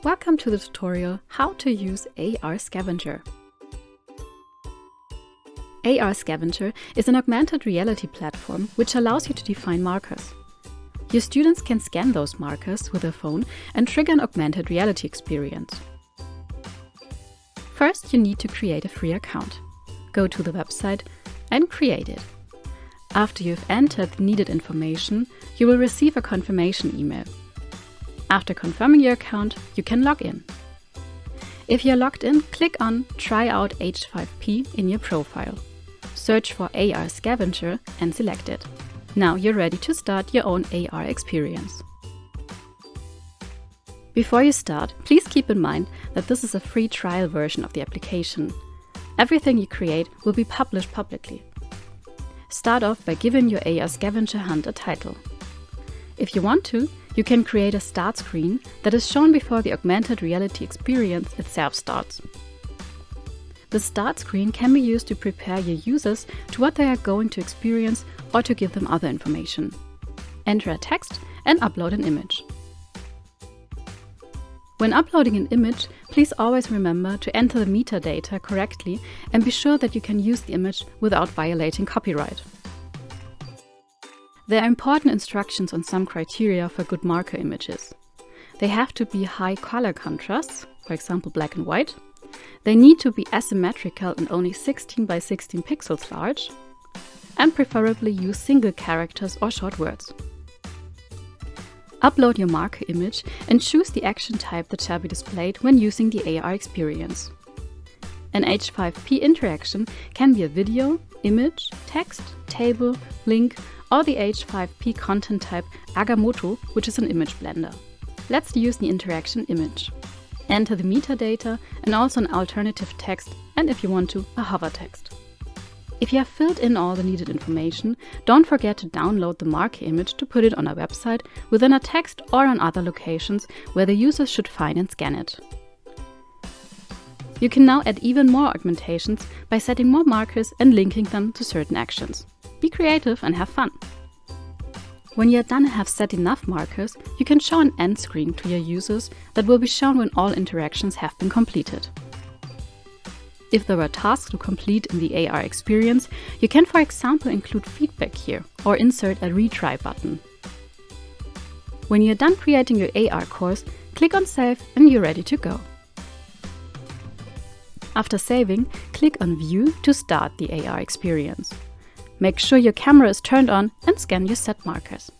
Welcome to the tutorial How to use AR Scavenger. AR Scavenger is an augmented reality platform which allows you to define markers. Your students can scan those markers with their phone and trigger an augmented reality experience. First, you need to create a free account. Go to the website and create it. After you've entered the needed information, you will receive a confirmation email. After confirming your account, you can log in. If you're logged in, click on Try out H5P in your profile. Search for AR Scavenger and select it. Now you're ready to start your own AR experience. Before you start, please keep in mind that this is a free trial version of the application. Everything you create will be published publicly. Start off by giving your AR Scavenger hunt a title. If you want to, you can create a start screen that is shown before the augmented reality experience itself starts. The start screen can be used to prepare your users to what they are going to experience or to give them other information. Enter a text and upload an image. When uploading an image, please always remember to enter the metadata correctly and be sure that you can use the image without violating copyright. There are important instructions on some criteria for good marker images. They have to be high color contrasts, for example black and white. They need to be asymmetrical and only 16 by 16 pixels large, and preferably use single characters or short words. Upload your marker image and choose the action type that shall be displayed when using the AR experience. An H5P interaction can be a video, image, text, table, link, or the H5P content type Agamotto, which is an image blender. Let's use the interaction image. Enter the metadata and also an alternative text, and if you want to, a hover text. If you have filled in all the needed information, don't forget to download the marker image to put it on our website within a text or on other locations where the users should find and scan it. You can now add even more augmentations by setting more markers and linking them to certain actions. Be creative and have fun! When you are done and have set enough markers, you can show an end screen to your users that will be shown when all interactions have been completed. If there were tasks to complete in the AR experience, you can for example include feedback here or insert a retry button. When you're done creating your AR course, click on Save and you're ready to go. After saving, click on View to start the AR experience. Make sure your camera is turned on and scan your set markers.